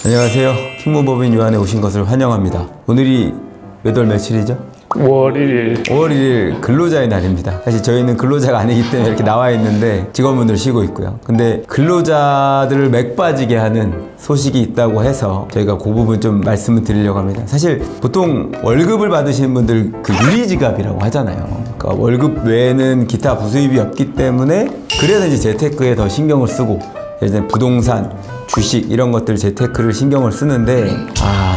안녕하세요. 킹문법인 요한에 오신 것을 환영합니다. 오늘이 몇 월 며칠이죠? 5월 1일 5월 1일 근로자의 날입니다. 사실 저희는 근로자가 아니기 때문에 이렇게 나와 있는데 직원분들 쉬고 있고요. 근데 근로자들을 맥빠지게 하는 소식이 있다고 해서 저희가 그 부분 좀 말씀을 드리려고 합니다. 사실 보통 월급을 받으시는 분들 그 유리지갑이라고 하잖아요. 그러니까 월급 외에는 기타 부수입이 없기 때문에 그래서 이제 재테크에 더 신경을 쓰고 예를 들면 부동산, 주식 이런 것들 재테크를 신경을 쓰는데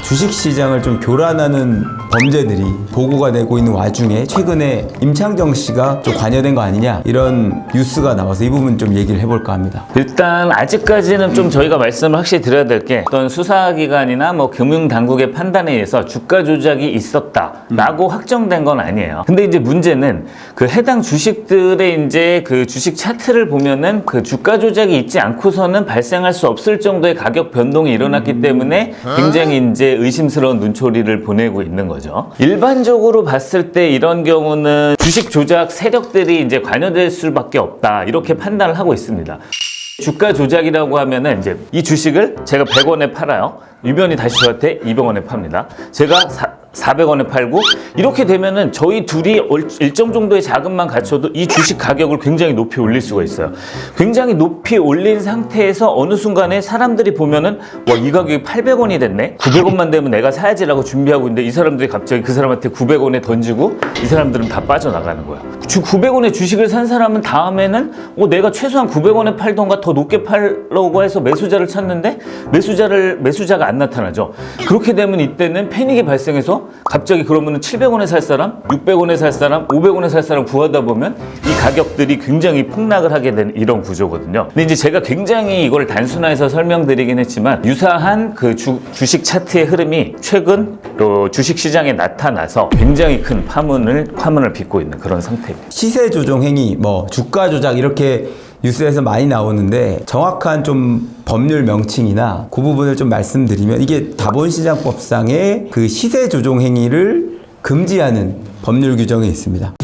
주식시장을 좀 교란하는 범죄들이 보고가 되고 있는 와중에 최근에 임창정 씨가 좀 관여된 거 아니냐 이런 뉴스가 나와서 이 부분 좀 얘기를 해볼까 합니다. 일단 아직까지는 좀 저희가 말씀을 확실히 드려야 될 게 어떤 수사기관이나 뭐 금융당국의 판단에 의해서 주가 조작이 있었다라고 확정된 건 아니에요. 근데 이제 문제는 그 해당 주식들의 이제 그 주식 차트를 보면은 그 주가 조작이 있지 않고서는 발생할 수 없을 정도의 가격 변동이 일어났기 때문에 굉장히 이제 의심스러운 눈초리를 보내고 있는 거죠. 일반적으로 봤을 때 이런 경우는 주식 조작 세력들이 이제 관여될 수밖에 없다 이렇게 판단을 하고 있습니다. 주가 조작이라고 하면은 이제 이 주식을 제가 100원에 팔아요. 유변이 다시 저한테 200원에 팝니다. 제가 400원에 팔고 이렇게 되면은 저희 둘이 일정 정도의 자금만 갖춰도 이 주식 가격을 굉장히 높이 올릴 수가 있어요. 굉장히 높이 올린 상태에서 어느 순간에 사람들이 보면은 와, 이 가격이 800원이 됐네? 900원만 되면 내가 사야지라고 준비하고 있는데 이 사람들이 갑자기 그 사람한테 900원에 던지고 이 사람들은 다 빠져나가는 거야. 900원에 주식을 산 사람은 다음에는 내가 최소한 900원에 팔던가 더 높게 팔려고 해서 매수자를 찾는데 매수자가 안 나타나죠. 그렇게 되면 이때는 패닉이 발생해서 갑자기 그러면 700원에 살 사람, 600원에 살 사람, 500원에 살 사람 구하다 보면 이 가격들이 굉장히 폭락을 하게 되는 이런 구조거든요. 근데 이제 제가 굉장히 이걸 단순화해서 설명드리긴 했지만 유사한 그 주식 차트의 흐름이 최근 주식 시장에 나타나서 굉장히 큰 파문을 빚고 있는 그런 상태입니다. 시세 조정 행위, 주가 조작 이렇게 뉴스에서 많이 나오는데 정확한 좀 법률 명칭이나 그 부분을 좀 말씀드리면 이게 자본시장법상의 그 시세 조정 행위를 금지하는 법률 규정이 있습니다.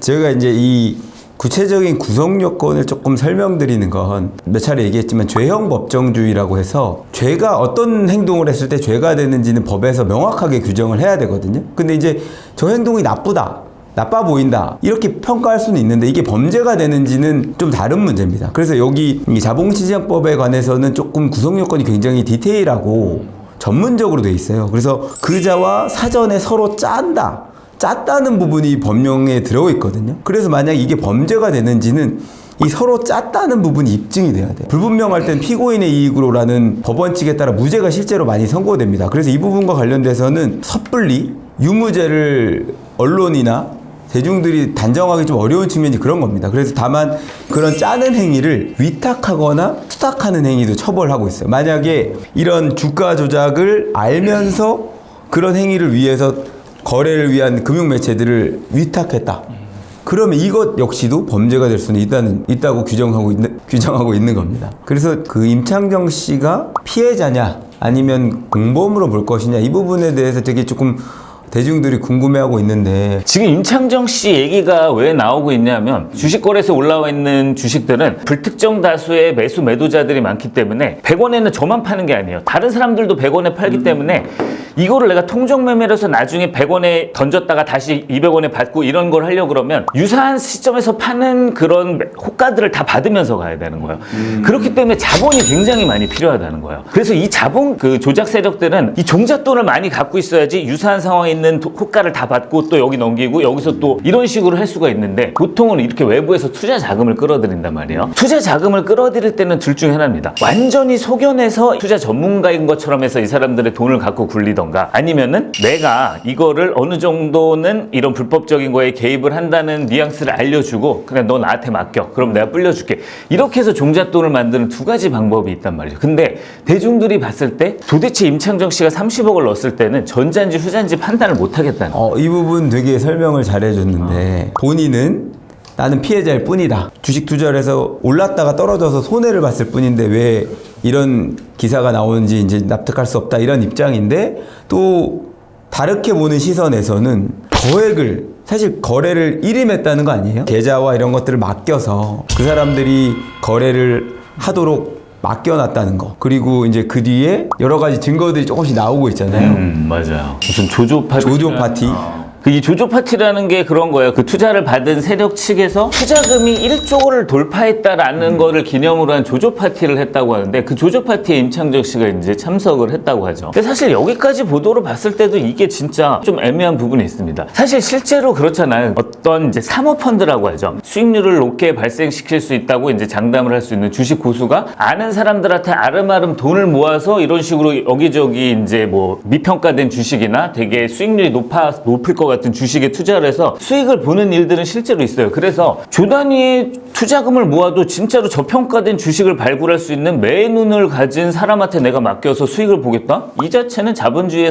제가 이제 이 구체적인 구성 요건을 조금 설명드리는 건 몇 차례 얘기했지만 죄형 법정주의라고 해서 죄가 어떤 행동을 했을 때 죄가 되는지는 법에서 명확하게 규정을 해야 되거든요. 근데 이제 저 행동이 나빠 보인다 이렇게 평가할 수는 있는데 이게 범죄가 되는지는 좀 다른 문제입니다. 그래서 여기 자본시장법에 관해서는 조금 구성 요건이 굉장히 디테일하고 전문적으로 돼 있어요. 그래서 그자와 사전에 서로 짰다는 부분이 법령에 들어있거든요. 그래서 만약 이게 범죄가 되는지는 이 서로 짰다는 부분이 입증이 돼야 돼요. 불분명할 땐 피고인의 이익으로라는 법원 측에 따라 무죄가 실제로 많이 선고됩니다. 그래서 이 부분과 관련돼서는 섣불리 유무죄를 언론이나 대중들이 단정하기 좀 어려운 측면이 그런 겁니다. 그래서 다만 그런 짜는 행위를 위탁하거나 투탁하는 행위도 처벌하고 있어요. 만약에 이런 주가 조작을 알면서 그런 행위를 위해서 거래를 위한 금융매체들을 위탁했다. 그러면 이것 역시도 범죄가 될 수는 있다고 규정하고 있는 겁니다. 그래서 그 임창정 씨가 피해자냐 아니면 공범으로 볼 것이냐 이 부분에 대해서 되게 조금 대중들이 궁금해하고 있는데 지금 임창정 씨 얘기가 왜 나오고 있냐면 주식거래소에 올라와 있는 주식들은 불특정 다수의 매도자들이 많기 때문에 100원에는 저만 파는 게 아니에요. 다른 사람들도 100원에 팔기 때문에 이거를 내가 통정매매를 해서 나중에 100원에 던졌다가 다시 200원에 받고 이런 걸 하려고 그러면 유사한 시점에서 파는 그런 호가들을 다 받으면서 가야 되는 거예요. 그렇기 때문에 자본이 굉장히 많이 필요하다는 거예요. 그래서 이 자본 조작 세력들은 이 종잣돈을 많이 갖고 있어야지 유사한 상황에 있는 호가를 다 받고 또 여기 넘기고 여기서 또 이런 식으로 할 수가 있는데 보통은 이렇게 외부에서 투자 자금을 끌어들인단 말이에요. 투자 자금을 끌어들일 때는 둘 중에 하나입니다. 완전히 속여내서 투자 전문가인 것처럼 해서 이 사람들의 돈을 갖고 굴리던가 아니면은 내가 이거를 어느 정도는 이런 불법적인 거에 개입을 한다는 뉘앙스를 알려주고 그냥 너 나한테 맡겨. 그럼 내가 불려줄게. 이렇게 해서 종잣돈을 만드는 두 가지 방법이 있단 말이죠. 근데 대중들이 봤을 때 도대체 임창정 씨가 30억을 넣었을 때는 전자인지 후자인지 판단을 못 하겠다는 이 부분 되게 설명을 잘 해줬는데 본인은 나는 피해자일 뿐이다. 주식 투자를 해서 올랐다가 떨어져서 손해를 봤을 뿐인데 왜 이런 기사가 나오는지 이제 납득할 수 없다 이런 입장인데 또 다르게 보는 시선에서는 거액을 사실 거래를 일임했다는 거 아니에요? 계좌와 이런 것들을 맡겨서 그 사람들이 거래를 하도록 맡겨놨다는 거. 그리고 이제 그 뒤에 여러 가지 증거들이 조금씩 나오고 있잖아요. 맞아요. 무슨 조조 파티. 조조 파티. 이 조조 파티라는 게 그런 거예요. 그 투자를 받은 세력 측에서 투자금이 1조를 돌파했다라는 거를 기념으로 한 조조 파티를 했다고 하는데 그 조조 파티에 임창정 씨가 이제 참석을 했다고 하죠. 근데 사실 여기까지 보도를 봤을 때도 이게 진짜 좀 애매한 부분이 있습니다. 사실 실제로 그렇잖아요. 어떤 이제 사모펀드라고 하죠. 수익률을 높게 발생시킬 수 있다고 이제 장담을 할 수 있는 주식 고수가 아는 사람들한테 아름아름 돈을 모아서 이런 식으로 여기저기 이제 뭐 미평가된 주식이나 되게 수익률이 높을 것 같은 주식에 투자를 해서 수익을 보는 일들은 실제로 있어요. 그래서 조 단위의 투자금을 모아도 진짜로 저평가된 주식을 발굴할 수 있는 매눈을 가진 사람한테 내가 맡겨서 수익을 보겠다? 이 자체는 자본주의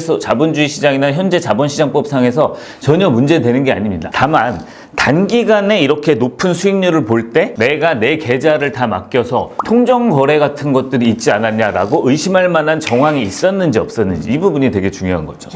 시장이나 현재 자본시장법상에서 전혀 문제되는 게 아닙니다. 다만 단기간에 이렇게 높은 수익률을 볼 때 내가 내 계좌를 다 맡겨서 통정 거래 같은 것들이 있지 않았냐라고 의심할 만한 정황이 있었는지 없었는지 이 부분이 되게 중요한 거죠.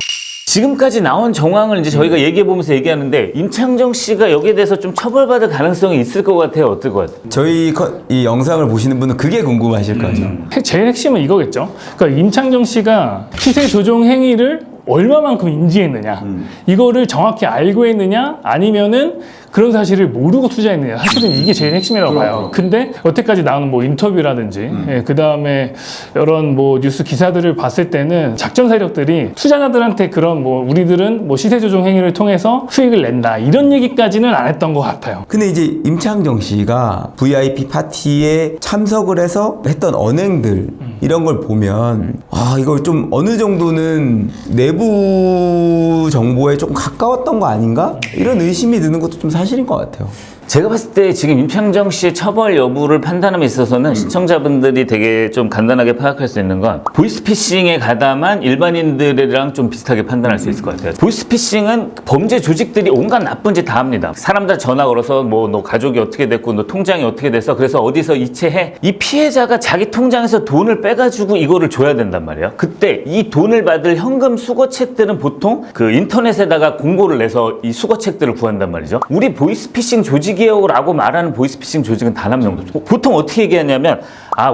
지금까지 나온 정황을 이제 저희가 얘기해보면서 얘기하는데 임창정 씨가 여기에 대해서 좀 처벌받을 가능성이 있을 것 같아요? 어떨 것 같아요? 저희 이 영상을 보시는 분은 그게 궁금하실 거죠. 제일 핵심은 이거겠죠. 그러니까 임창정 씨가 시세 조정 행위를 얼마만큼 인지했느냐, 이거를 정확히 알고 했느냐, 아니면은 그런 사실을 모르고 투자했느냐. 사실은 이게 제일 핵심이라고 봐요. 근데 여태까지 나오는 뭐 인터뷰라든지, 그 다음에 이런 뭐 뉴스 기사들을 봤을 때는 작전 세력들이 투자자들한테 그런 뭐 우리들은 뭐 시세 조정 행위를 통해서 수익을 낸다 이런 얘기까지는 안 했던 것 같아요. 근데 이제 임창정 씨가 VIP 파티에 참석을 해서 했던 언행들 이런 걸 보면 이걸 좀 어느 정도는 내부 정보에 조금 가까웠던 거 아닌가? 이런 의심이 드는 것도 좀 사실인 것 같아요. 제가 봤을 때 지금 임창정 씨의 처벌 여부를 판단함에 있어서는 시청자분들이 되게 좀 간단하게 파악할 수 있는 건 보이스피싱에 가담한 일반인들이랑 좀 비슷하게 판단할 수 있을 것 같아요. 보이스피싱은 범죄 조직들이 온갖 나쁜 짓 다 합니다. 사람들 전화 걸어서 뭐 너 가족이 어떻게 됐고 너 통장이 어떻게 됐어 그래서 어디서 이체해 이 피해자가 자기 통장에서 돈을 빼가지고 이거를 줘야 된단 말이에요. 그때 이 돈을 받을 현금 수거책들은 보통 그 인터넷에다가 공고를 내서 이 수거책들을 구한단 말이죠. 우리 보이스피싱 조직이라고 말하는 보이스피싱 조직은 단 한 명도 없어요. 보통 어떻게 얘기하냐면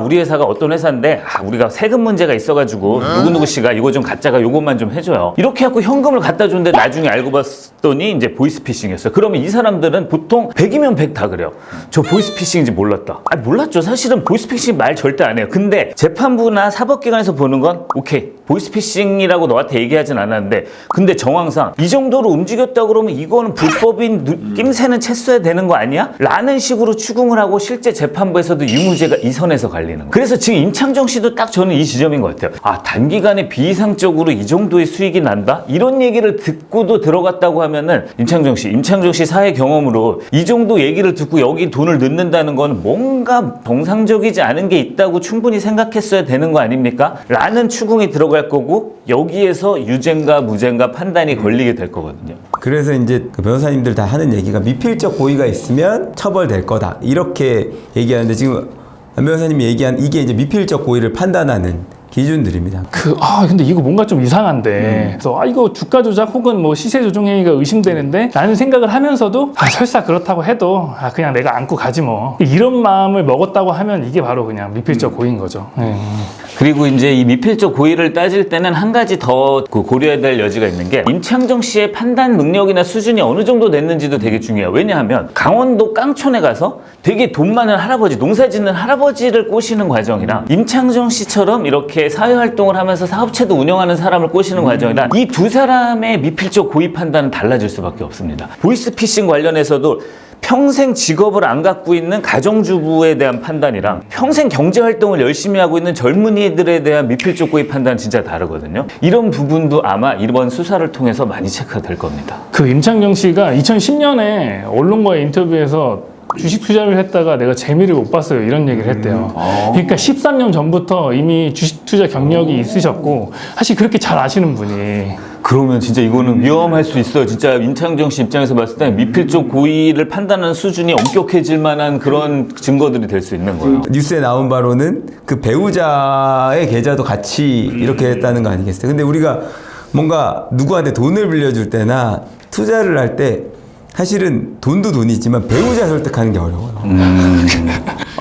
우리 회사가 어떤 회사인데 우리가 세금 문제가 있어가지고 누구누구 씨가 이거 좀 가짜가 요것만 좀 해줘요. 이렇게 해갖고 현금을 갖다 줬는데 나중에 알고 봤더니 이제 보이스피싱이었어요. 그러면 이 사람들은 보통 100이면 100 다 그래요. 저 보이스피싱인지 몰랐다. 몰랐죠. 사실은 보이스피싱 말 절대 안 해요. 근데 재판부나 사법기관에서 보는 건 오케이 보이스피싱이라고 너한테 얘기하진 않았는데 근데 정황상 이 정도로 움직였다 그러면 이거는 불법인 낌새는 챘어야 되는 거 아니야? 라는 식으로 추궁을 하고 실제 재판부에서도 유무죄가 이 선에서 갈리는 거예요. 그래서 지금 임창정 씨도 딱 저는 이 지점인 것 같아요. 단기간에 비이상적으로 이 정도의 수익이 난다? 이런 얘기를 듣고도 들어갔다고 하면은 임창정 씨 사회 경험으로 이 정도 얘기를 듣고 여기 돈을 넣는다는 건 뭔가 정상적이지 않은 게 있다고 충분히 생각했어야 되는 거 아닙니까? 라는 추궁이 들어갈 거고 여기에서 유죄인가 무죄인가 판단이 걸리게 될 거거든요. 그래서 이제 그 변호사님들 다 하는 얘기가 미필적 고의가 있으면 처벌될 거다 이렇게 얘기하는데 지금 안 변호사님이 얘기한 이게 이제 미필적 고의를 판단하는 기준들입니다. 근데 이거 뭔가 좀 이상한데. 그래서 이거 주가 조작 혹은 뭐 시세 조정 행위가 의심되는데 라는 생각을 하면서도 설사 그렇다고 해도 그냥 내가 안고 가지 뭐. 이런 마음을 먹었다고 하면 이게 바로 그냥 미필적 고의인 거죠. 그리고 이제 이 미필적 고의를 따질 때는 한 가지 더 고려해야 될 여지가 있는 게 임창정 씨의 판단 능력이나 수준이 어느 정도 됐는지도 되게 중요해요. 왜냐하면 강원도 깡촌에 가서 되게 돈 많은 할아버지, 농사 짓는 할아버지를 꼬시는 과정이랑 임창정 씨처럼 이렇게 사회활동을 하면서 사업체도 운영하는 사람을 꼬시는 과정이랑 이 두 사람의 미필적 고의 판단은 달라질 수밖에 없습니다. 보이스피싱 관련해서도 평생 직업을 안 갖고 있는 가정주부에 대한 판단이랑 평생 경제활동을 열심히 하고 있는 젊은이들에 대한 미필적 고의 판단은 진짜 다르거든요. 이런 부분도 아마 이번 수사를 통해서 많이 체크가 될 겁니다. 그 임창정 씨가 2010년에 언론과의 인터뷰에서 주식 투자를 했다가 내가 재미를 못 봤어요 이런 얘기를 했대요. 그러니까 13년 전부터 이미 주식 투자 경력이 있으셨고 사실 그렇게 잘 아시는 분이 그러면 진짜 이거는 위험할 수 있어요. 진짜 임창정 씨 입장에서 봤을 때 미필적 고의를 판단하는 수준이 엄격해질 만한 그런 증거들이 될 수 있는 거예요. 뉴스에 나온 바로는 그 배우자의 계좌도 같이 이렇게 했다는 거 아니겠어요? 근데 우리가 뭔가 누구한테 돈을 빌려줄 때나 투자를 할 때 사실은 돈도 돈이지만 배우자 설득하는 게 어려워요.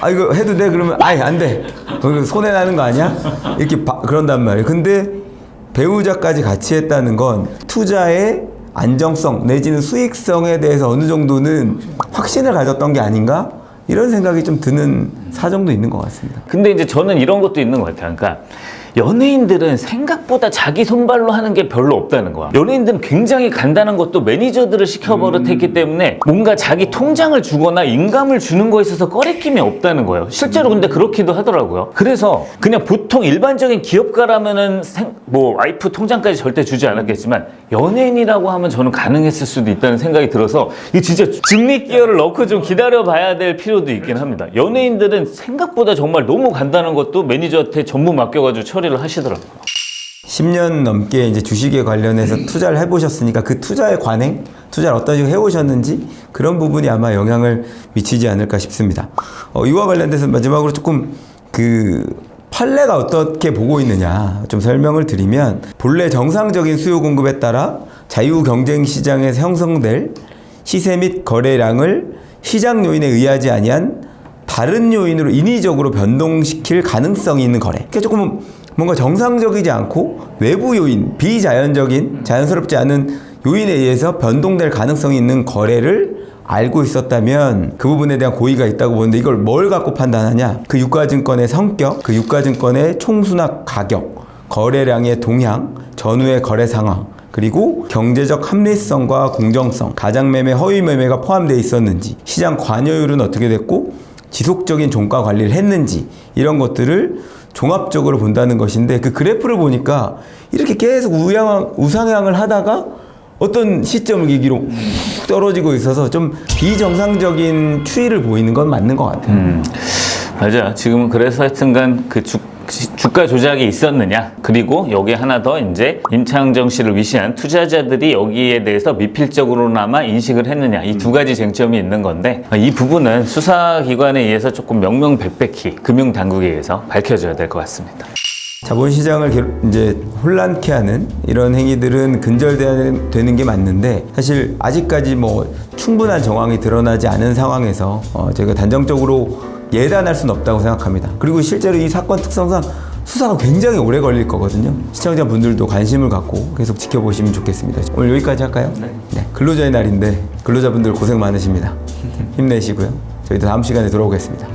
아 이거 해도 돼? 그러면 아예 안 돼. 손해 나는 거 아니야? 이렇게 그런단 말이에요. 근데 배우자까지 같이 했다는 건 투자의 안정성 내지는 수익성에 대해서 어느 정도는 확신을 가졌던 게 아닌가? 이런 생각이 좀 드는 사정도 있는 것 같습니다. 근데 이제 저는 이런 것도 있는 것 같아요. 그러니까 연예인들은 생각보다 자기 손발로 하는 게 별로 없다는 거야. 연예인들은 굉장히 간단한 것도 매니저들을 시켜버릇했기 때문에 뭔가 자기 통장을 주거나 인감을 주는 거에 있어서 꺼리낌이 없다는 거예요. 실제로 근데 그렇기도 하더라고요. 그래서 그냥 보통 일반적인 기업가라면은 뭐 와이프 통장까지 절대 주지 않았겠지만 연예인이라고 하면 저는 가능했을 수도 있다는 생각이 들어서 이게 진짜 중립기여를 넣고 좀 기다려봐야 될 필요도 있긴 합니다. 연예인들은 생각보다 정말 너무 간단한 것도 매니저한테 전부 맡겨가지고 처리를 하시더라고요. 10년 넘게 이제 주식에 관련해서 투자를 해보셨으니까 그 투자의 관행, 투자를 어떤 식으로 해오셨는지 그런 부분이 아마 영향을 미치지 않을까 싶습니다. 이와 관련돼서 마지막으로 조금 그 판례가 어떻게 보고 있느냐 좀 설명을 드리면 본래 정상적인 수요 공급에 따라 자유 경쟁 시장에서 형성될 시세 및 거래량을 시장 요인에 의하지 아니한 다른 요인으로 인위적으로 변동시킬 가능성이 있는 거래. 그러니까 조금 뭔가 정상적이지 않고 외부 요인, 비자연적인, 자연스럽지 않은 요인에 의해서 변동될 가능성이 있는 거래를 알고 있었다면 그 부분에 대한 고의가 있다고 보는데 이걸 뭘 갖고 판단하냐? 그 유가증권의 성격, 그 유가증권의 총수납 가격, 거래량의 동향, 전후의 거래 상황, 그리고 경제적 합리성과 공정성, 가장매매, 허위매매가 포함되어 있었는지, 시장 관여율은 어떻게 됐고 지속적인 종가 관리를 했는지 이런 것들을 종합적으로 본다는 것인데 그 그래프를 보니까 이렇게 계속 우상향을 하다가 어떤 시점을 계기로 떨어지고 있어서 좀 비정상적인 추이를 보이는 건 맞는 것 같아요. 맞아요. 지금은 그래서 하여튼간 그 주가 조작이 있었느냐, 그리고 여기에 하나 더 이제 임창정 씨를 위시한 투자자들이 여기에 대해서 미필적으로나마 인식을 했느냐, 이 두 가지 쟁점이 있는 건데 이 부분은 수사기관에 의해서 조금 명명백백히 금융당국에 의해서 밝혀져야 될 것 같습니다. 자본시장을 이제 혼란케 하는 이런 행위들은 근절되는 게 맞는데 사실 아직까지 뭐 충분한 정황이 드러나지 않은 상황에서 제가 단정적으로 예단할 수는 없다고 생각합니다. 그리고 실제로 이 사건 특성상 수사가 굉장히 오래 걸릴 거거든요. 시청자분들도 관심을 갖고 계속 지켜보시면 좋겠습니다. 오늘 여기까지 할까요? 네. 근로자의 날인데 근로자분들 고생 많으십니다. 힘내시고요. 저희도 다음 시간에 돌아오겠습니다.